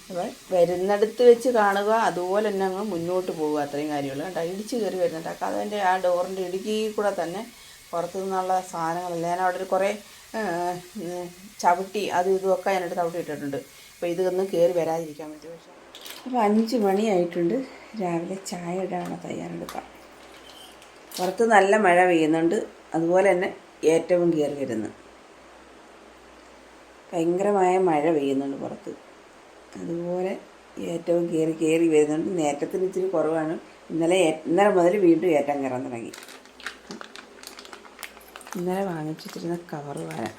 അപ്പോൾ വരുന്നിടത്ത് വെച്ച് കാണുക, അതുപോലെ തന്നെ അങ്ങ് മുന്നോട്ട് പോകുക, അത്രയും കാര്യമുള്ളൂ. കണ്ടോ ഇടിച്ച് കയറി വരുന്നുണ്ട്. അപ്പോൾ അതിൻ്റെ ആ ഡോറിൻ്റെ ഇടുക്കി കൂടെ തന്നെ പുറത്തു നിന്നുള്ള സാധനങ്ങളല്ല. ഞാൻ അവിടെ കുറേ ചവിട്ടി അതും ഇതുമൊക്കെ ഞാനിട്ട് ചവിട്ടി ഇട്ടിട്ടുണ്ട്. അപ്പോൾ ഇതൊന്നും കയറി വരാതിരിക്കാൻ പറ്റും. പക്ഷേ അപ്പോൾ 5 മണിയായിട്ടുണ്ട്. രാവിലെ ചായ ഇടാനുള്ള തയ്യാറെടുക്കാം. പുറത്ത് നല്ല മഴ പെയ്യുന്നുണ്ട്, അതുപോലെ തന്നെ ഏറ്റവും കയറി വരുന്നു. ഭയങ്കരമായ മഴ പെയ്യുന്നുണ്ട് പുറത്ത്, അതുപോലെ ഏറ്റവും കയറി വരുന്നുണ്ട്. നേറ്റത്തിന് ഇച്ചിരി കുറവാണ്. ഇന്നലെ മുതൽ വീണ്ടും ഏറ്റം കയറാൻ തുടങ്ങി. ഇന്നലെ വാങ്ങിച്ചിട്ടിരുന്ന കവറ് വരാം.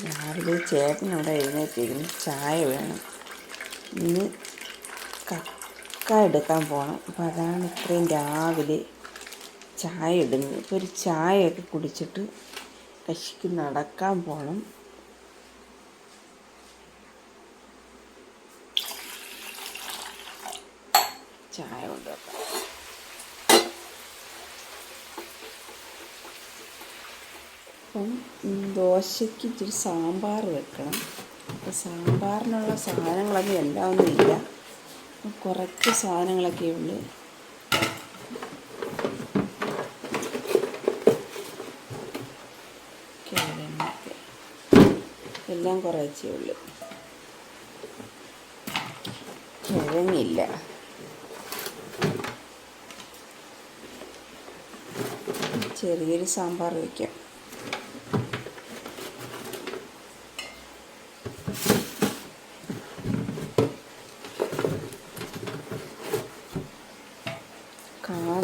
രാവിലെ ചേട്ടനവിടെ എഴുന്നേറ്റിരുന്ന് ചായ വേണം. ഇന്ന് കക്ക എടുക്കാൻ പോകണം. അപ്പോൾ അതാണ് ഇത്രയും രാവിലെ ചായ ഇടുന്നത്. ഇപ്പോൾ ഒരു ചായയൊക്കെ കുടിച്ചിട്ട് കശിക്ക് നടക്കാൻ പോകണം. ചായ കൊണ്ടുവെക്കാം. അപ്പം ദോശയ്ക്ക് ഇച്ചിരി സാമ്പാർ വെക്കണം. അപ്പോൾ സാമ്പാറിനുള്ള സാധനങ്ങളൊന്നും എല്ലാം ഒന്നും ഇല്ല, കുറച്ച് സാധനങ്ങളൊക്കെ ഉള്ളു. കിഴങ്ങൊക്കെ എല്ലാം കുറച്ചേ ഉള്ളു. കിഴങ്ങില്ല. ചെറിയൊരു സാമ്പാർ വയ്ക്കാം.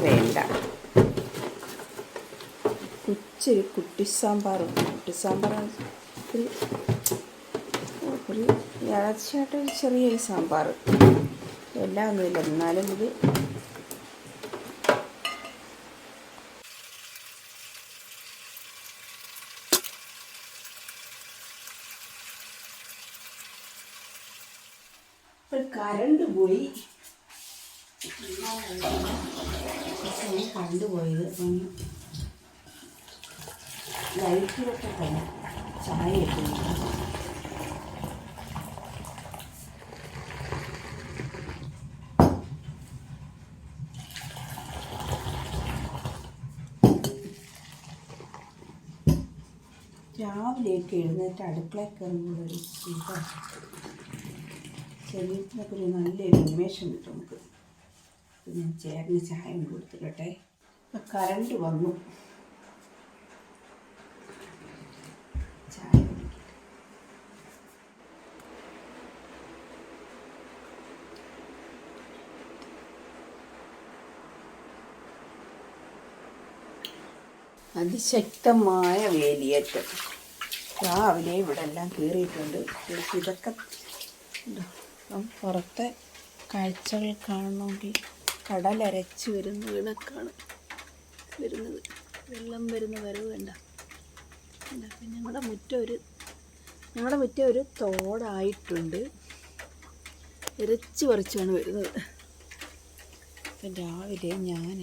വേണ്ട, ഇച്ചിരി കുട്ടിസാമ്പാറുണ്ട്. കുട്ടിസാമ്പാർ ഒരു ഇറച്ചിയായിട്ടൊരു ചെറിയൊരു സാമ്പാർ. എല്ലാം ഒന്നുമില്ല, എന്നാലും ഇത് കറണ്ട് പോയി. കണ്ടുപോയത് ലൈറ്റിലൊക്കെ തന്നെ ചായ ഇട്ടുണ്ട്. രാവിലെയൊക്കെ എഴുന്നേറ്റ് അടുക്കളയിൽ കയറുമ്പോൾ ഒരു സുഖം, ശരീരത്തിനൊക്കെ ഒരു നല്ലൊരു ഉന്മേഷം കിട്ടും നമുക്ക്. ഞാൻ ചേട്ടന് ചായ കൊടുത്തിട്ടെ. കറണ്ട് വന്നു. ചായ അതിശക്തമായ വേലിയേറ്റം. രാവിലെ ഇവിടെ എല്ലാം കയറിയിട്ടുണ്ട്. ഇതൊക്കെ പുറത്തെ കാഴ്ചകൾ കാണണമെങ്കിൽ കടലരച്ച് വരുന്ന കണക്കാണ് വരുന്നത്. വെള്ളം വരുന്ന വരവ് വേണ്ട. അപ്പം ഞങ്ങളുടെ മുറ്റം ഒരു തോടായിട്ടുണ്ട്. ഇരച്ച് പറിച്ചാണ് വരുന്നത്. അപ്പം രാവിലെ ഞാൻ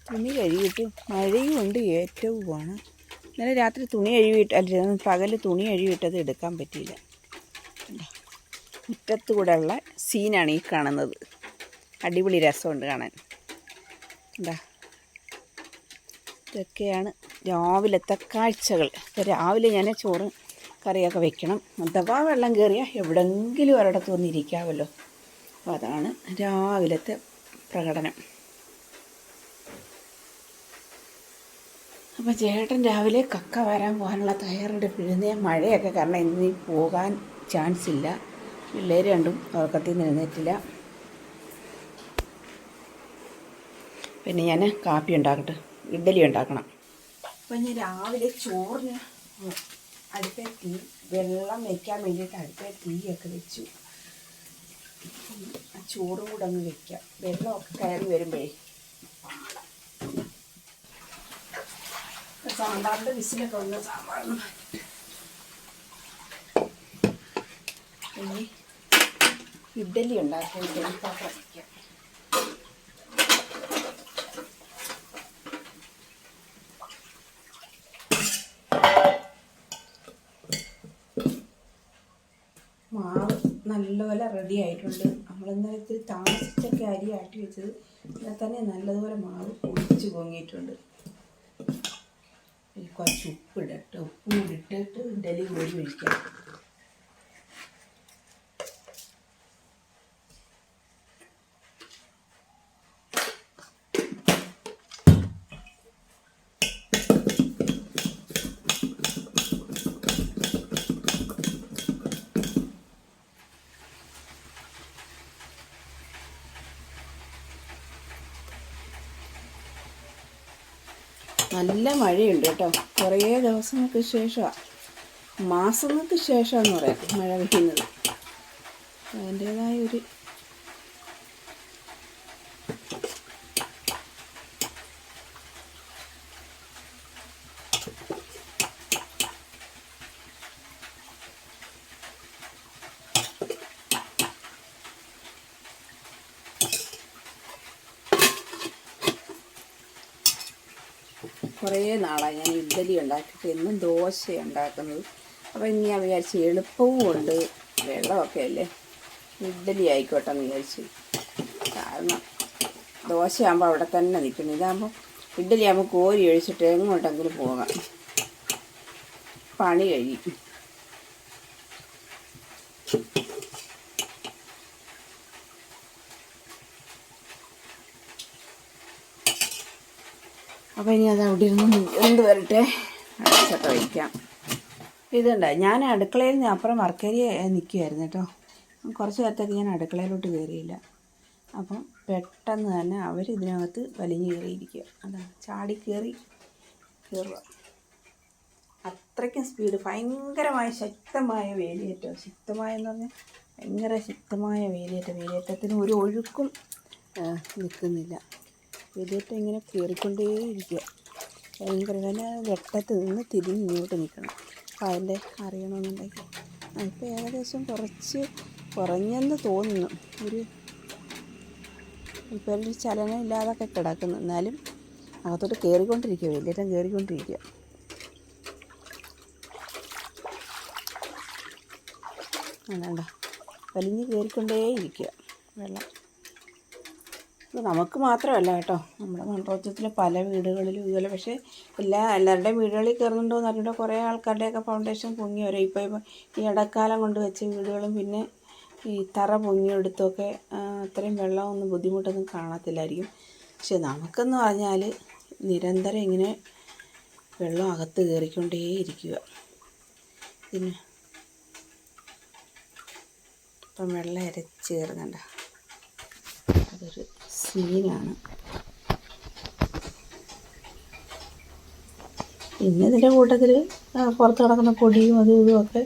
തുണി കഴുകിയിട്ട് മഴയും ഉണ്ട് ഏറ്റവുമാണ്. ഇന്നലെ രാത്രി തുണി പകൽ തുണി കഴുകിയിട്ടത് എടുക്കാൻ പറ്റിയില്ല. മുറ്റത്ത് കൂടെ ഉള്ള സീനാണ് ഈ കാണുന്നത്. അടിപൊളി രസമുണ്ട് കാണാൻ. എന്താ ഇതൊക്കെയാണ് രാവിലത്തെ കാഴ്ചകൾ. ഇപ്പോൾ രാവിലെ ഞാൻ ചോറും കറിയൊക്കെ വെക്കണം. അഥവാ വെള്ളം കയറിയാൽ എവിടെയെങ്കിലും ഒരിടത്ത് വന്നിരിക്കാമല്ലോ. അപ്പോൾ അതാണ് രാവിലത്തെ പ്രകടനം. അപ്പോൾ ചേട്ടൻ രാവിലെ കക്ക വരാൻ പോകാനുള്ള തയ്യാറെടുപ്പിരുന്നേ. മഴയൊക്കെ കാരണം ഇന്ന് പോകാൻ ചാൻസ് ഇല്ല. പിള്ളേർ രണ്ടും ഉറക്കത്തിൽ നിന്ന് എഴുന്നേറ്റില്ല. പിന്നെ ഞാൻ കാപ്പി ഉണ്ടാക്കട്ടെ, ഇഡ്ഡലി ഉണ്ടാക്കണം. അപ്പം ഞാൻ രാവിലെ ചോറിന് അടുപ്പേ വെള്ളം വയ്ക്കാൻ വേണ്ടിയിട്ട് അടുപ്പേ തീയൊക്കെ വെച്ചു. ചോറും കൂടെ അങ്ങ് വയ്ക്കാം. വെള്ളമൊക്കെ കയറി വരുമ്പോഴേ സാമ്പാറിൻ്റെ വിസിലൊക്കെ വന്ന സാമ്പാറിന് ഇനി ഇഡ്ഡലി ഉണ്ടാക്കി ഇഡ്ഡലി പാത്രം വയ്ക്കാം. മാവ് നല്ലപോലെ റെഡി ആയിട്ടുണ്ട്. നമ്മളിന്നലെ ഇത്തിരി താമസിച്ചൊക്കെ അരി ആട്ടി വെച്ചത് എന്നാൽ തന്നെ നല്ലതുപോലെ മാവ് പൊടിച്ച് പൊങ്ങിയിട്ടുണ്ട്. കുറച്ച് ഉപ്പിടട്ടെ, ഉപ്പും കൂടി ഇട്ടിട്ട് ഇഡ്ഡലി കോരി ഒഴിക്കാം. നല്ല മഴയുണ്ട് കേട്ടോ. കുറേ ദിവസങ്ങൾക്ക് ശേഷമാണ്, മാസങ്ങൾക്ക് ശേഷമെന്ന് പറയാം മഴ പെയ്യുന്നത്. അതിൻ്റേതായ ഒരു കുറേ നാളായി ഞാൻ ഇഡ്ഡലി ഉണ്ടാക്കിയിട്ട് എന്നും ദോശ ഉണ്ടാക്കുന്നത്. അപ്പോൾ ഇനി ഞാൻ വിചാരിച്ച് എളുപ്പവും ഉണ്ട്, വെള്ളമൊക്കെ അല്ലേ, ഇഡ്ഡലി ആയിക്കോട്ടെ എന്ന് വിചാരിച്ച്. കാരണം ദോശയാകുമ്പോൾ അവിടെ തന്നെ നിൽക്കുന്നു, ഇതാകുമ്പോൾ ഇഡ്ഡലി ആകുമ്പോൾ കോരി ഒഴിച്ചിട്ട് എങ്ങോട്ടെങ്കിലും പോകാം, പണി കഴിയും. അപ്പോൾ ഇനി അത് അവിടെ ഇരുന്ന് എന്ത് വരട്ടെ, അടച്ചൊക്കെ വയ്ക്കാം. ഇതുണ്ട്, ഞാൻ അടുക്കളയിൽ നിന്ന് അപ്പുറം വർക്കേരിയ നിൽക്കുമായിരുന്നു കേട്ടോ. കുറച്ച് നേരത്തേക്ക് ഞാൻ അടുക്കളയിലോട്ട് കയറിയില്ല. അപ്പം പെട്ടെന്ന് തന്നെ അവർ ഇതിനകത്ത് വലിഞ്ഞു കയറിയിരിക്കുക. അതാണ് ചാടി കയറുക. അത്രയ്ക്കും സ്പീഡ്, ഭയങ്കരമായ ശക്തമായ വേലിയേറ്റം. ശക്തമായെന്ന് പറഞ്ഞാൽ ഭയങ്കര ശക്തമായ വേലിയേറ്റത്തിന് ഒരു ഒഴുക്കും നിൽക്കുന്നില്ല. വേലിയേറ്റം ഇങ്ങനെ കയറിക്കൊണ്ടേയിരിക്കുക. ഭയങ്കര വെട്ടത്ത് നിന്ന് തിരിഞ്ഞ് ഇങ്ങോട്ട് നിൽക്കണം. അപ്പോൾ അതിൻ്റെ അറിയണമെന്നുണ്ടെങ്കിൽ ഇപ്പോൾ ഏകദേശം കുറച്ച് കുറഞ്ഞെന്ന് തോന്നുന്നു. ഇപ്പോൾ ഒരു ചലനം ഇല്ലാതൊക്കെ കിടക്കുന്നു. എന്നാലും അകത്തോട്ട് കയറിക്കൊണ്ടിരിക്കുക, വേലിയേറ്റം കയറിക്കൊണ്ടിരിക്കുക. അതാണ്ട വലിഞ്ഞ് കയറിക്കൊണ്ടേയിരിക്കുക വെള്ളം. ഇത് നമുക്ക് മാത്രമല്ല കേട്ടോ, നമ്മുടെ മൺറോച്ചത്തിലെ പല വീടുകളിലും ഇതുപോലെ. പക്ഷേ എല്ലാവരുടെയും വീടുകളിൽ കയറുന്നുണ്ടോ എന്ന് അറിഞ്ഞിട്ട് കുറേ ആൾക്കാരുടെയൊക്കെ ഫൗണ്ടേഷൻ പൊങ്ങി വരും. ഇപ്പോൾ ഈ ഇടക്കാലം കൊണ്ട് വെച്ച വീടുകളും പിന്നെ ഈ തറ പൊങ്ങിയെടുത്തൊക്കെ അത്രയും വെള്ളമൊന്നും ബുദ്ധിമുട്ടൊന്നും കാണത്തില്ലായിരിക്കും. പക്ഷെ നമുക്കെന്ന് പറഞ്ഞാൽ നിരന്തരം ഇങ്ങനെ വെള്ളം അകത്ത് കയറിക്കൊണ്ടേയിരിക്കുക. പിന്നെ ഇപ്പം വെള്ളം ഇരച്ച് കയറുന്നുണ്ട്, അതൊരു സീനാണ്. പിന്നെ ഇതിൻ്റെ കൂട്ടത്തിൽ പുറത്ത് കിടക്കുന്ന പൊടിയും അതും ഇതുമൊക്കെ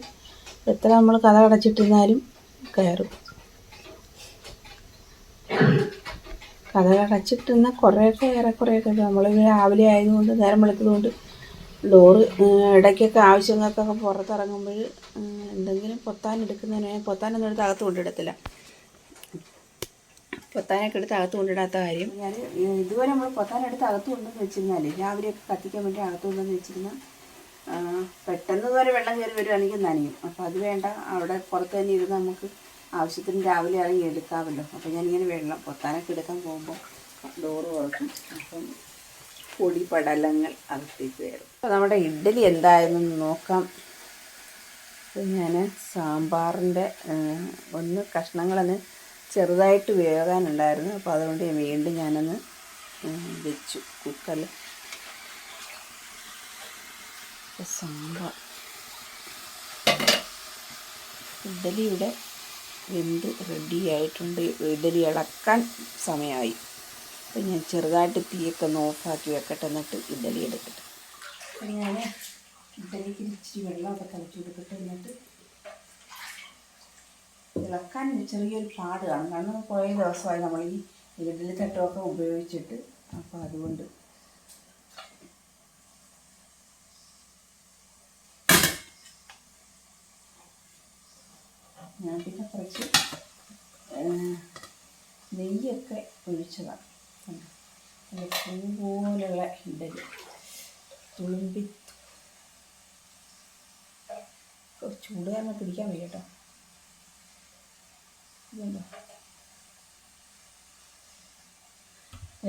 എത്ര നമ്മൾ കഥ അടച്ചിട്ടിരുന്നാലും കയറും. കഥ അടച്ചിട്ടിരുന്നാൽ കുറേയൊക്കെ ഏറെക്കുറേയൊക്കെ നമ്മൾ രാവിലെ ആയതുകൊണ്ട്, നേരം വെളുത്തതുകൊണ്ട് ഡോറ് ഇടയ്ക്കൊക്കെ ആവശ്യങ്ങൾക്കൊക്കെ പുറത്തിറങ്ങുമ്പോൾ എന്തെങ്കിലും പൊത്താനൊന്നും എടുത്ത് അകത്ത് കൊണ്ടിടത്തില്ല. പൊത്താനൊക്കെ എടുത്ത് അകത്ത് കൊണ്ടിടാത്ത കാര്യം ഞാൻ ഇതുവരെ നമ്മൾ പൊത്താനെടുത്ത് അകത്ത് കൊണ്ടുവന്ന് വെച്ചിരുന്നാലേ രാവിലെയൊക്കെ കത്തിക്കാൻ വേണ്ടി അകത്ത് കൊണ്ടുവന്ന് വെച്ചിരുന്നാൽ പെട്ടെന്ന് ഇതുവരെ വെള്ളം കയറി വരുവാണെങ്കിൽ നനയും. അപ്പോൾ അത് വേണ്ട, അവിടെ പുറത്ത് തന്നെ ഇരുന്ന് നമുക്ക് ആവശ്യത്തിന് രാവിലെ ഇറങ്ങി എടുക്കാമല്ലോ. അപ്പോൾ ഞാനിങ്ങനെ പൊത്താനൊക്കെ എടുക്കാൻ പോകുമ്പോൾ ഡോറ് തുറക്കും. അപ്പം പൊടി പടലങ്ങൾ അകത്തേക്ക് കയറും. അപ്പോൾ നമ്മുടെ ഇഡ്ഡലി എന്തായെന്ന് നോക്കാം. ഞാൻ സാമ്പാറിൻ്റെ കഷ്ണങ്ങളൊന്ന് ചെറുതായിട്ട് വേകാനുണ്ടായിരുന്നു. അപ്പോൾ അതുകൊണ്ട് വീണ്ടും ഞാനൊന്ന് വെച്ചു കുക്കറിൽ. സാമ്പാർ ഇഡ്ഡലി ഇവിടെ വെന്ത് റെഡിയായിട്ടുണ്ട്. ഇഡ്ഡലി ഇളക്കാൻ സമയമായി. അപ്പോൾ ഞാൻ ചെറുതായിട്ട് തീയൊക്കെ ഒന്ന് ഓഫാക്കി വെക്കട്ടെ, എന്നിട്ട് ഇഡ്ഡലി എടുക്കട്ടെ. അപ്പോൾ ഞാൻ ഇഡ്ഡലിക്ക് ഇച്ചിരി വെള്ളമൊക്കെ തിളച്ച് കൊടുക്കട്ടെ. എന്നിട്ട് ഇളക്കാൻ ചെറിയൊരു പാട് കാണും, കാരണം കുറേ ദിവസമായി നമ്മൾ ഈ ഇഡ്ഡലി തട്ടമൊക്കെ ഉപയോഗിച്ചിട്ട്. അപ്പോൾ അതുകൊണ്ട് ഞാൻ പിന്നെ കുറച്ച് നെയ്യൊക്കെ ഒഴിച്ചതാണ്. നല്ല പൂ പോലുള്ള ഇഡലി തുളുമ്പി ചൂട് കാരണം പിടിക്കാൻ വയ്യ കേട്ടോ. ഇതുണ്ടോ,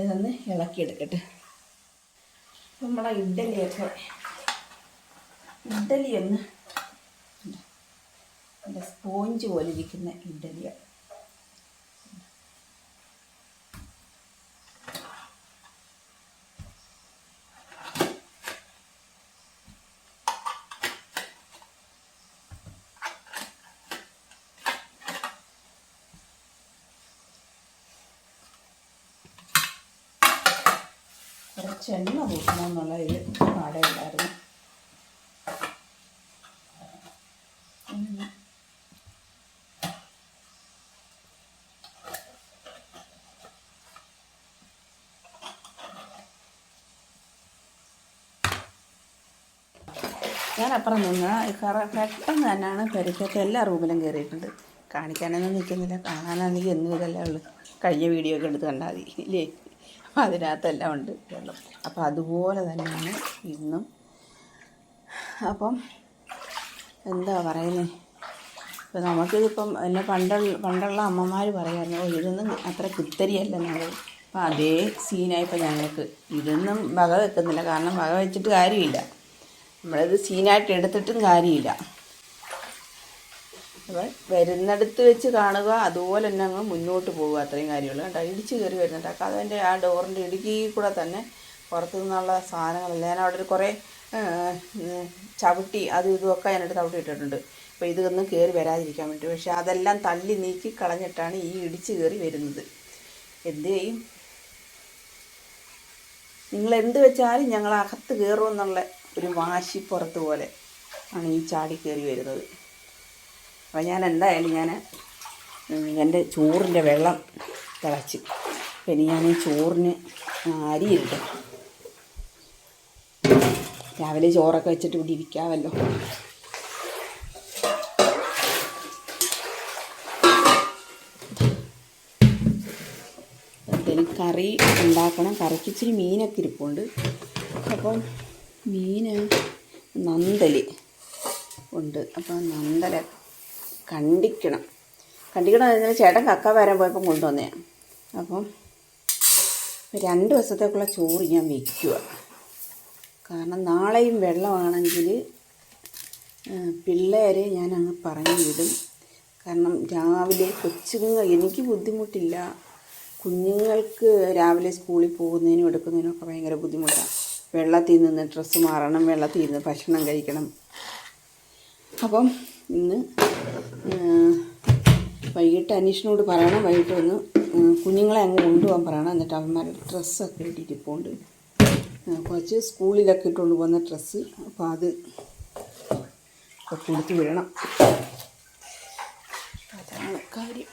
ഇതൊന്ന് ഇളക്കിയെടുക്കട്ടെ. നമ്മളെ ഇഡലി ഒന്ന് നല്ല സ്പോഞ്ച് പോലെ ഇരിക്കുന്ന ഇഡലിയാണ്. കുറച്ച് എണ്ണ കൂട്ടണമെന്നുള്ള ഒരു പാടുണ്ടായിരുന്നു. ഞാനപ്പുറം നിന്ന് പെട്ടെന്ന് തന്നെയാണ് പെരക്കകത്ത് എല്ലാ റൂമിലും കയറിയിട്ടുണ്ട്. കാണിക്കാനൊന്നും നിൽക്കുന്നില്ല, കാണാനാണെങ്കിൽ എന്നും ഇതെല്ലാം ഉള്ളു. കഴിഞ്ഞ വീഡിയോ ഒക്കെ എടുത്ത് കണ്ടാൽ മതി ഇല്ലേ, അതിനകത്തെല്ലാം ഉണ്ട് വെള്ളം. അപ്പോൾ അതുപോലെ തന്നെയാണ് ഇന്നും. അപ്പം എന്താ പറയുന്നത്, ഇപ്പം നമുക്കിതിപ്പം എന്നെ പണ്ടുള്ള അമ്മമാർ പറയായിരുന്നു, ഇതൊന്നും അത്ര കുത്തരിയല്ലെന്നുള്ളത്. അപ്പം അതേ സീനായിപ്പോൾ ഞങ്ങൾക്ക്. ഇതൊന്നും വക വെക്കുന്നില്ല, കാരണം വക വെച്ചിട്ട് കാര്യമില്ല, നമ്മളിത് സീനായിട്ട് എടുത്തിട്ടും കാര്യമില്ല. അപ്പോൾ വരുന്നിടത്ത് വെച്ച് കാണുക, അതുപോലെ തന്നെ അങ്ങ് മുന്നോട്ട് പോകുക, അത്രയും കാര്യമുള്ളൂ. കണ്ടോ, ഇടിച്ച് കയറി വരുന്നുണ്ട്. അപ്പോൾ അതിൻ്റെ ആ ഡോറിൻ്റെ ഇടുക്കി കൂടെ തന്നെ പുറത്തു നിന്നുള്ള സാധനങ്ങളല്ല, ഞാൻ അവിടെ കുറേ ചവിട്ടി അതും ഇതുമൊക്കെ ഞാനെടുത്ത് ചവിട്ടി ഇട്ടിട്ടുണ്ട്. അപ്പോൾ ഇതൊന്നും കയറി വരാതിരിക്കാൻ വേണ്ടി. പക്ഷേ അതെല്ലാം തള്ളി നീക്കി കളഞ്ഞിട്ടാണ് ഈ ഇടിച്ച് കയറി വരുന്നത്. എന്ത് ചെയ്യും, നിങ്ങളെന്ത് വെച്ചാലും ഞങ്ങൾ അകത്ത് കയറുമെന്നുള്ള ഒരു വാശിപ്പുറത്ത് പോലെ ആണ് ഈ ചാടി കയറി വരുന്നത്. അപ്പോൾ ഞാൻ എന്തായാലും എൻ്റെ ചോറിൻ്റെ വെള്ളം തിളച്ച്, പിന്നെ ഞാൻ ഈ ചോറിന് അരിയിട്ട് രാവിലെ ചോറൊക്കെ വെച്ചിട്ട് ഇവിടെ ഇരിക്കാമല്ലോ. എന്തെങ്കിലും കറി ഉണ്ടാക്കണം. കറിക്ക് ഇച്ചിരി മീനൊക്കെ ഇരിപ്പുണ്ട്. അപ്പം മീന് നന്തൽ ഉണ്ട്. അപ്പം നന്തൽ കണ്ടിക്കണം എന്നാൽ ചേട്ടൻ കക്ക വരാൻ പോയപ്പം കൊണ്ടുവന്നതാണ്. അപ്പം 2 ദിവസത്തേക്കുള്ള ചോറ് ഞാൻ വയ്ക്കുക. കാരണം നാളെയും വെള്ളമാണെങ്കിൽ പിള്ളേരെ ഞാൻ അങ്ങ് പറഞ്ഞു വിടും. കാരണം രാവിലെ എനിക്ക് ബുദ്ധിമുട്ടില്ല, കുഞ്ഞുങ്ങൾക്ക് രാവിലെ സ്കൂളിൽ പോകുന്നതിനും എടുക്കുന്നതിനും ഒക്കെ ഭയങ്കര ബുദ്ധിമുട്ടാണ്. വെള്ളത്തിൽ നിന്ന് ഡ്രസ്സ് മാറണം, വെള്ളത്തിൽ നിന്ന് ഭക്ഷണം കഴിക്കണം. അപ്പം ഇന്ന് വൈകിട്ട് അനീഷിനോട് പറയണം, വൈകിട്ട് ഒന്ന് കുഞ്ഞുങ്ങളെ അങ്ങ് കൊണ്ടുപോകാൻ പറയണം. എന്നിട്ട് അവന്മാരുടെ ഡ്രസ്സൊക്കെ ഇട്ടിരിപ്പുണ്ട്, കുറച്ച് സ്കൂളിലൊക്കെ ഇട്ടുകൊണ്ട് പോകുന്ന ഡ്രസ്സ്. അപ്പോൾ അത് കൊടുത്ത് വിടണം, അതാണ് കാര്യം.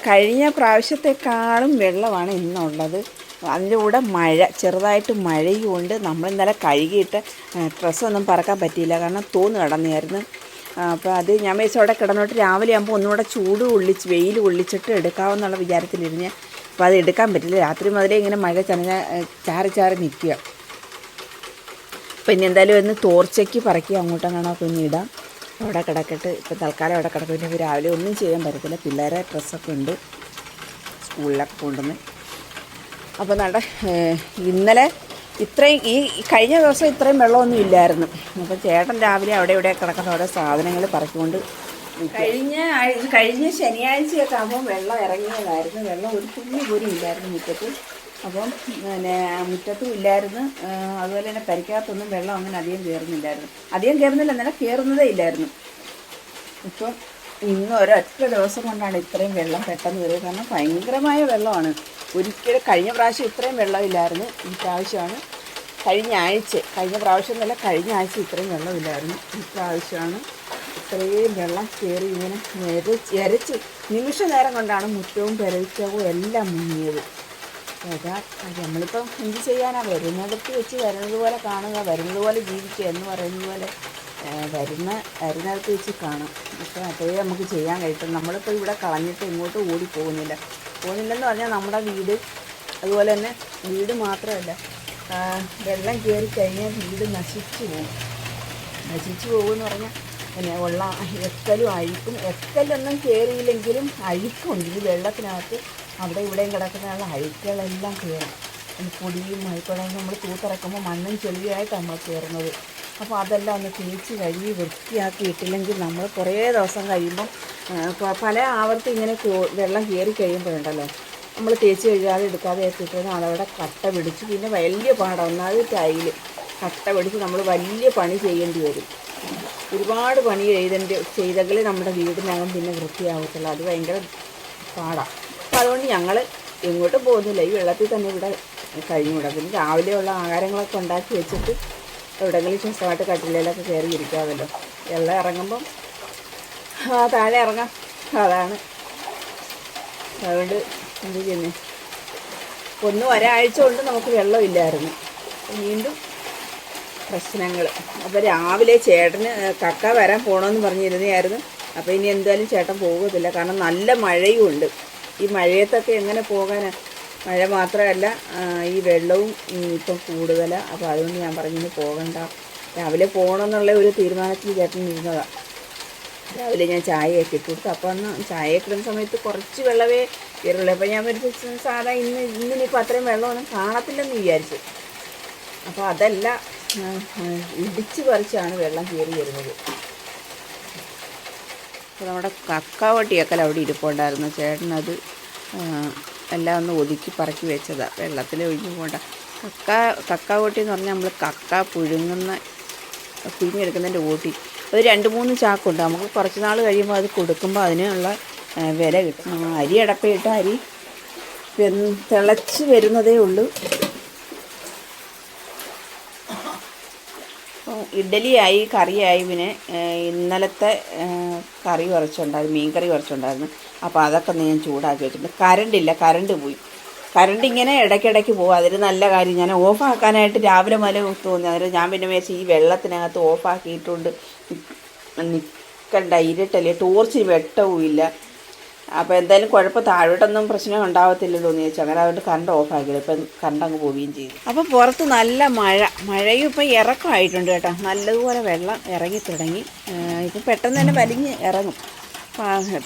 കഴിഞ്ഞ പ്രാവശ്യത്തെക്കാളും വെള്ളമാണ് ഇന്നുള്ളത്. അതിൻ്റെ കൂടെ ചെറുതായിട്ട് മഴയും കൊണ്ട് നമ്മൾ ഇന്നലെ കഴുകിയിട്ട് ഡ്രസ്സൊന്നും പറക്കാൻ പറ്റിയില്ല, കാരണം തോന്ന് കിടന്നായിരുന്നു. അപ്പോൾ അത് ഞാൻ വെച്ച് അവിടെ കിടന്നിട്ട് രാവിലെ ആകുമ്പോൾ ഒന്നുകൂടെ വെയിൽ കൊള്ളിച്ചിട്ട് എടുക്കാമെന്നുള്ള വിചാരത്തിലിരുന്ന്. അപ്പോൾ അത് എടുക്കാൻ പറ്റില്ല, രാത്രി മുതലേ ഇങ്ങനെ മഴ ചാറി നിൽക്കുക. അപ്പോൾ ഇനി എന്തായാലും ഒന്ന് തോർച്ചയ്ക്ക് പറക്കി അങ്ങോട്ടെങ്ങാണോ കുഞ്ഞിടാം, അവിടെ കിടക്കട്ട്. ഇപ്പം തൽക്കാലം അവിടെ കിടക്കും. പിന്നെ രാവിലെ ഒന്നും ചെയ്യാൻ പറ്റത്തില്ല, പിള്ളേരെ ഡ്രസ്സൊക്കെ ഉണ്ട് സ്കൂളിലൊക്കെ കൊണ്ടുവന്ന്. അപ്പോൾ ഇന്നലെ ഇത്രയും കഴിഞ്ഞ ദിവസം ഇത്രയും വെള്ളമൊന്നും ഇല്ലായിരുന്നു. അപ്പോൾ ചേട്ടൻ രാവിലെ അവിടെ ഇവിടെ കിടക്കുന്ന ഓരോ സാധനങ്ങൾ പറിച്ചുകൊണ്ട് കഴിഞ്ഞ ശനിയാഴ്ചയൊക്കെ ആകുമ്പോൾ വെള്ളം ഇറങ്ങിയതായിരുന്നു. വെള്ളം ഒരു തുള്ളി പോലും ഇല്ലായിരുന്നു മുറ്റത്ത്. അപ്പം പിന്നെ മുറ്റത്തും ഇല്ലായിരുന്നു. അതുപോലെ തന്നെ പരിക്കകത്തൊന്നും വെള്ളം അങ്ങനെ അധികം കയറുന്നില്ലായിരുന്നു. അധികം കയറുന്നില്ല, എന്നാലും കയറുന്നതേ ഇല്ലായിരുന്നു. ഇപ്പം ഇന്ന് ഒരൊറ്റ ദിവസം കൊണ്ടാണ് ഇത്രയും വെള്ളം പെട്ടെന്ന് കയറിയത്. കാരണം ഭയങ്കരമായ വെള്ളമാണ്. ഒരിക്കലും കഴിഞ്ഞ പ്രാവശ്യം ഇത്രയും വെള്ളമില്ലായിരുന്നു. ഈ പ്രാവശ്യമാണ് കഴിഞ്ഞ പ്രാവശ്യം എന്നല്ല, കഴിഞ്ഞ ആഴ്ച ഇത്രയും വെള്ളമില്ലായിരുന്നു. ഈ പ്രാവശ്യമാണ് ഇത്രയും വെള്ളം കയറി ഇങ്ങനെ എരച്ച് നിമിഷ നേരം കൊണ്ടാണ് മുറ്റവും പെരച്ചവും എല്ലാം മുങ്ങിയത്. അതാ നമ്മളിപ്പം എന്ത് ചെയ്യാനാ, വരുന്നിടത്ത് വെച്ച് വരുന്നത് പോലെ കാണുക, വരുന്നത് പോലെ ജീവിക്കുക എന്ന് പറയുന്നത് പോലെ വരുന്നിടത്ത് വെച്ച് കാണാം. ഇപ്പം അതേ നമുക്ക് ചെയ്യാൻ കഴിയത്തുള്ളൂ. നമ്മളിപ്പോൾ ഇവിടെ കളഞ്ഞിട്ട് ഇങ്ങോട്ട് പോകുന്നില്ലെന്ന് പറഞ്ഞാൽ നമ്മുടെ വീട്, അതുപോലെ തന്നെ വീട് മാത്രമല്ല, വെള്ളം കയറി കഴിഞ്ഞാൽ വീട് നശിച്ചു പോകുമെന്ന് പറഞ്ഞാൽ പിന്നെ ഉള്ള എക്കലും അഴുക്കും, എക്കലൊന്നും കയറിയില്ലെങ്കിലും അഴുക്കുണ്ട് ഈ വെള്ളത്തിനകത്ത്. അവിടെ ഇവിടെയും കിടക്കുന്ന അഴുക്കുകളെല്ലാം കയറും. പൊടിയും അഴുക്കുകളും നമ്മൾ തൂത്തിറക്കുമ്പോൾ മണ്ണും ചെളിയായിട്ട് നമ്മൾ കയറുന്നത്. അപ്പോൾ അതെല്ലാം ഒന്ന് തേച്ച് കഴുകി വൃത്തിയാക്കിയിട്ടില്ലെങ്കിൽ നമ്മൾ കുറേ ദിവസം കഴിയുമ്പം പല ആവർത്തി ഇങ്ങനെ വെള്ളം കയറി കഴിയുമ്പോഴുണ്ടല്ലോ, നമ്മൾ തേച്ച് കഴുകാതെ എടുക്കാതെ എത്തിയിട്ട് അതവിടെ കട്ട പിടിച്ച് പിന്നെ വലിയ പാടാണ്. ഒന്നാമത് ടൈല് കട്ട പിടിച്ച് നമ്മൾ വലിയ പണി ചെയ്യേണ്ടി വരും. ഒരുപാട് പണി ചെയ്തെങ്കിൽ നമ്മുടെ വീടിനകം പിന്നെ വൃത്തിയാകത്തുള്ളൂ. അത് ഭയങ്കര പാടാണ്. അപ്പോൾ അതുകൊണ്ട് ഞങ്ങൾ എങ്ങോട്ടും പോകുന്നില്ല, ഈ വെള്ളത്തിൽ തന്നെ ഇവിടെ കഴിഞ്ഞുകൂടാ. പിന്നെ രാവിലെയുള്ള ആഹാരങ്ങളൊക്കെ ഉണ്ടാക്കി വെച്ചിട്ട് എവിടെയെങ്കിലും സ്വസ്ഥമായിട്ട് കട്ടിലയിലൊക്കെ കയറി ഇരിക്കാമല്ലോ. വെള്ളം ഇറങ്ങുമ്പം താഴെ ഇറങ്ങാം. അതാണ് അതുകൊണ്ട് എന്ത് ചെയ്യുന്നത്. ഒരാഴ്ച കൊണ്ട് നമുക്ക് വെള്ളമില്ലായിരുന്നു. വീണ്ടും പ്രശ്നങ്ങൾ. അപ്പോൾ രാവിലെ ചേട്ടന് കക്ക വരാൻ പോകണമെന്ന് പറഞ്ഞിരുന്നതായിരുന്നു. അപ്പോൾ ഇനി എന്തായാലും ചേട്ടൻ പോകത്തില്ല, കാരണം നല്ല മഴയും ഉണ്ട്. ഈ മഴയത്തൊക്കെ എങ്ങനെ പോകാനാണ്? മഴ മാത്രമല്ല, ഈ വെള്ളവും ഇപ്പം കൂടുതലാണ്. അപ്പോൾ അതുകൊണ്ട് ഞാൻ പറഞ്ഞിന് പോകണ്ട, രാവിലെ പോകണമെന്നുള്ള ഒരു തീരുമാനത്തിൽ ചേട്ടൻ ഇരുന്നതാണ്. രാവിലെ ഞാൻ ചായയൊക്കെ ഇട്ട് കൊടുത്തു. അപ്പോൾ അന്ന് ചായയൊക്കെ ഇടുന്ന സമയത്ത് കുറച്ച് വെള്ളമേ കയറുള്ളൂ. അപ്പോൾ ഞാൻ ഒരു സാധാ ഇന്നിപ്പോൾ അത്രയും വെള്ളമൊന്നും കാണത്തില്ലെന്ന് വിചാരിച്ചു. അപ്പോൾ അതല്ല, ഇടിച്ച് പറിച്ചാണ് വെള്ളം കയറി വരുന്നത്. അപ്പോൾ നമ്മുടെ കക്കാവട്ടിയൊക്കെ അവിടെ ഇരിപ്പുണ്ടായിരുന്നു. ചേട്ടനത് എല്ലാം ഒന്ന് ഒതുക്കി പറക്കി വെച്ചതാണ്. വെള്ളത്തിൽ ഒഴിഞ്ഞു പോകണ്ട. കക്കാവട്ടി എന്ന് പറഞ്ഞാൽ നമ്മൾ കക്ക പുഴുങ്ങിയെടുക്കുന്നതിൻ്റെ ഓട്ടി. ഒരു 2-3 ചാക്കുണ്ട്. നമുക്ക് കുറച്ച് നാൾ കഴിയുമ്പോൾ അത് കൊടുക്കുമ്പോൾ അതിനുള്ള വില കിട്ടും. അരി അടപ്പയിട്ട് അരി തിളച്ച് വരുന്നതേ ഉള്ളൂ. ഇഡ്ഡലിയായി, കറിയായി. പിന്നെ ഇന്നലത്തെ കറി കുറച്ചുണ്ടായിരുന്നു, മീൻ കറി കുറച്ചുണ്ടായിരുന്നു. അപ്പോൾ അതൊക്കെ ഞാൻ ചൂടാക്കി വെച്ചിട്ടുണ്ട്. കറണ്ട് പോയി. കറണ്ട് ഇങ്ങനെ ഇടയ്ക്കിടയ്ക്ക് പോകും. അതൊരു നല്ല കാര്യം. ഞാൻ ഓഫാക്കാനായിട്ട് രാവിലെ മുതലേ തോന്നി. അന്നേരം ഞാൻ പിന്നെ വിചാരിച്ചു ഈ വെള്ളത്തിനകത്ത് ഓഫാക്കിയിട്ടുണ്ട് നിൽക്കണ്ട, ഇരുട്ടല്ലേ, ടോർച്ചിന് വെട്ടവും ഇല്ല. അപ്പോൾ എന്തായാലും കുഴപ്പം, താഴോട്ടൊന്നും പ്രശ്നം ഉണ്ടാകത്തില്ലല്ലോ എന്ന് ചോദിച്ചു. അങ്ങനെ അതുകൊണ്ട് കറണ്ട് ഓഫാക്കിയത്. ഇപ്പം കറണ്ട് അങ്ങ് പോവുകയും ചെയ്തു. അപ്പോൾ പുറത്ത് നല്ല മഴയും ഇപ്പം ഇറക്കമായിട്ടുണ്ട് കേട്ടോ. നല്ലതുപോലെ വെള്ളം ഇറങ്ങി തുടങ്ങി. ഇപ്പം പെട്ടെന്ന് തന്നെ ഇറങ്ങും.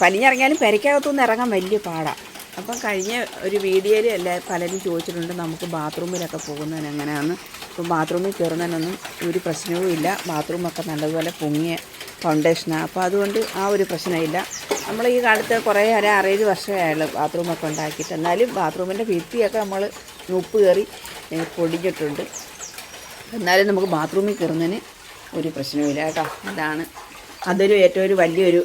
വലിഞ്ഞിറങ്ങിയാലും പെരയ്ക്കകത്തുനിന്ന് ഇറങ്ങാൻ വലിയ പാടാണ്. അപ്പം കഴിഞ്ഞ ഒരു വീഡിയോയിൽ പലരും ചോദിച്ചിട്ടുണ്ട് നമുക്ക് ബാത്റൂമിലൊക്കെ പോകുന്നതിന് എങ്ങനെയാണെന്ന്. അപ്പോൾ ബാത്റൂമിൽ കയറുന്നതിനൊന്നും ഒരു പ്രശ്നവും ഇല്ല. ബാത്റൂമൊക്കെ നല്ലതുപോലെ പൊങ്ങിയ ഫൗണ്ടേഷനാണ്. അപ്പോൾ അതുകൊണ്ട് ആ ഒരു പ്രശ്നമില്ല. നമ്മൾ ഈ കാലത്ത് കുറേ 6-7 വർഷമായുള്ളൂ ബാത്റൂമൊക്കെ ഉണ്ടാക്കിയിട്ട്. എന്നാലും ബാത്റൂമിൻ്റെ ഭിത്തിയൊക്കെ നമ്മൾ ഉപ്പ് കയറി പൊടിഞ്ഞിട്ടുണ്ട്. എന്നാലും നമുക്ക് ബാത്റൂമിൽ കയറുന്നതിന് ഒരു പ്രശ്നവുമില്ല കേട്ടോ. അതൊരു ഏറ്റവും വലിയൊരു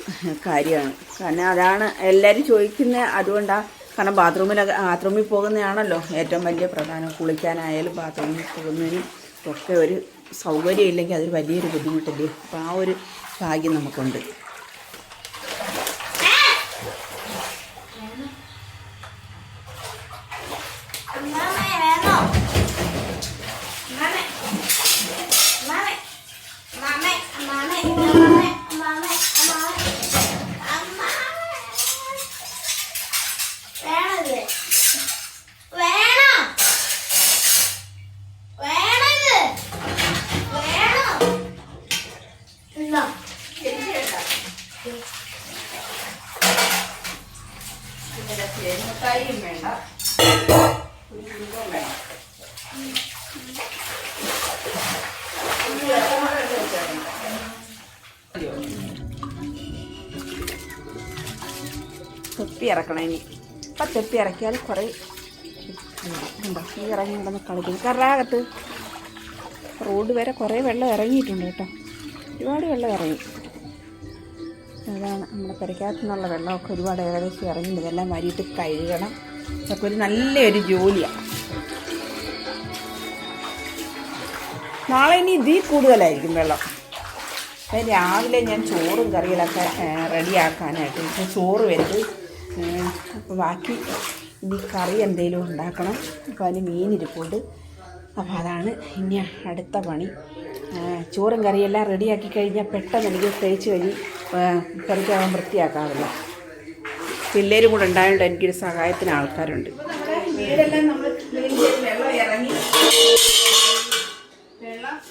കാര്യമാണ്. കാരണം അതാണ് എല്ലാവരും ചോദിക്കുന്നത്. അതുകൊണ്ടാണ്. കാരണം ബാത്റൂമിൽ പോകുന്നതാണല്ലോ ഏറ്റവും വലിയ പ്രധാനം. കുളിക്കാനായാലും ബാത്റൂമിൽ പോകുന്നതിനും ഒക്കെ ഒരു സൗകര്യം ഇല്ലെങ്കിൽ അതൊരു വലിയൊരു ബുദ്ധിമുട്ടല്ലേ. അപ്പോൾ ആ ഒരു ഭാഗ്യം നമുക്കുണ്ട്. തെപ്പി ഇറക്കണം ഇനി. ഇപ്പം തെപ്പി ഇറക്കിയാൽ കുറേ ഉണ്ടോ ഈ ഇറങ്ങി ഉണ്ടെന്ന് കളിക്കുന്നു. കറാകത്ത് റോഡ് വരെ കുറേ വെള്ളം ഇറങ്ങിയിട്ടുണ്ട് കേട്ടോ, ഒരുപാട് വെള്ളം ഇറങ്ങി. അതാണ് നമ്മുടെ പെരക്കകത്തു നിന്നുള്ള വെള്ളമൊക്കെ ഒരുപാട് ഏകദേശം ഇറങ്ങിയിട്ടുണ്ട്. ഇതെല്ലാം വരിയിട്ട് കഴുകണം. ഇതൊക്കെ ഒരു നല്ലൊരു ജോലിയാണ്. നാളെ ഇനി ഇതിൽ കൂടുതലായിരിക്കും വെള്ളം. അപ്പം രാവിലെ ഞാൻ ചോറും കറികളൊക്കെ റെഡിയാക്കാനായിട്ട് ഇപ്പോൾ ചോറ് വെച്ച് അപ്പോൾ ബാക്കി ഇനി കറി എന്തെങ്കിലും ഉണ്ടാക്കണം. അപ്പോൾ അതിന് മീനിരിപ്പുണ്ട്. അപ്പോൾ അതാണ് ഇനി അടുത്ത പണി. ചോറും കറിയെല്ലാം റെഡിയാക്കി കഴിഞ്ഞാൽ പെട്ടെന്ന് എനിക്ക് തേച്ച് കഴിഞ്ഞ് കറിക്കാവാൻ വൃത്തിയാക്കാറില്ല. പിള്ളേരും കൂടെ ഉണ്ടായതുകൊണ്ട് എനിക്കൊരു സഹായത്തിന് ആൾക്കാരുണ്ട്. വീടെല്ലാം നമ്മൾ ക്ലീൻ ചെയ്ത് വെള്ളം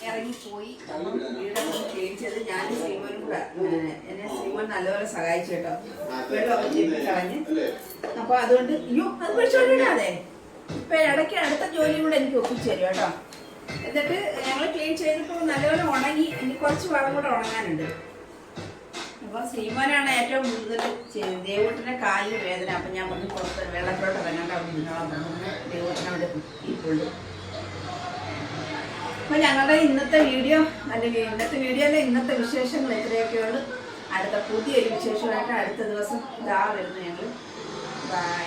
ഇറങ്ങിപ്പോയി. അപ്പം വീടൊക്കെ ക്ലീൻ ചെയ്ത് ഞാനും ശ്രീമോനും കൂടെ എന്നെ ശ്രീമോൻ നല്ലപോലെ സഹായിച്ചു കേട്ടോ, വെള്ളമൊക്കെ ചെപ്പി കളഞ്ഞ്. അപ്പോൾ അതുകൊണ്ട് അത് പിടിച്ചോണ്ടിടാതെ ഇപ്പം ഇടയ്ക്ക് അടുത്ത ജോലിയും കൂടെ എനിക്ക് ഒപ്പിച്ചു തരും കേട്ടോ. എന്നിട്ട് ഞങ്ങൾ ക്ലീൻ ചെയ്തിപ്പോൾ നല്ലപോലെ ഉണങ്ങി. ഇനി കുറച്ച് ഭാഗം കൂടെ ഉണങ്ങാനുണ്ട്. അപ്പോൾ ശ്രീമോനാണ് ഏറ്റവും കൂടുതൽ ദേവൂട്ടിൻ്റെ കാലിന് വേദന. അപ്പം ഞാൻ പറഞ്ഞ് പുറത്ത് വെള്ളത്തിലോട്ട് ഇറങ്ങാണ്ട് അവിടെ നിന്നോളം പറഞ്ഞു. ദേവൂട്ടിനെ അവിടെ ഇരിപ്പുണ്ട്. അപ്പോൾ ഞങ്ങളുടെ ഇന്നത്തെ വീഡിയോ ഇന്നത്തെ വിശേഷങ്ങൾ ഇത്രയൊക്കെയുള്ളൂ. അടുത്ത പുതിയൊരു വിശേഷമായിട്ട് അടുത്ത ദിവസം വരുന്നു ഞങ്ങൾ. ബൈ.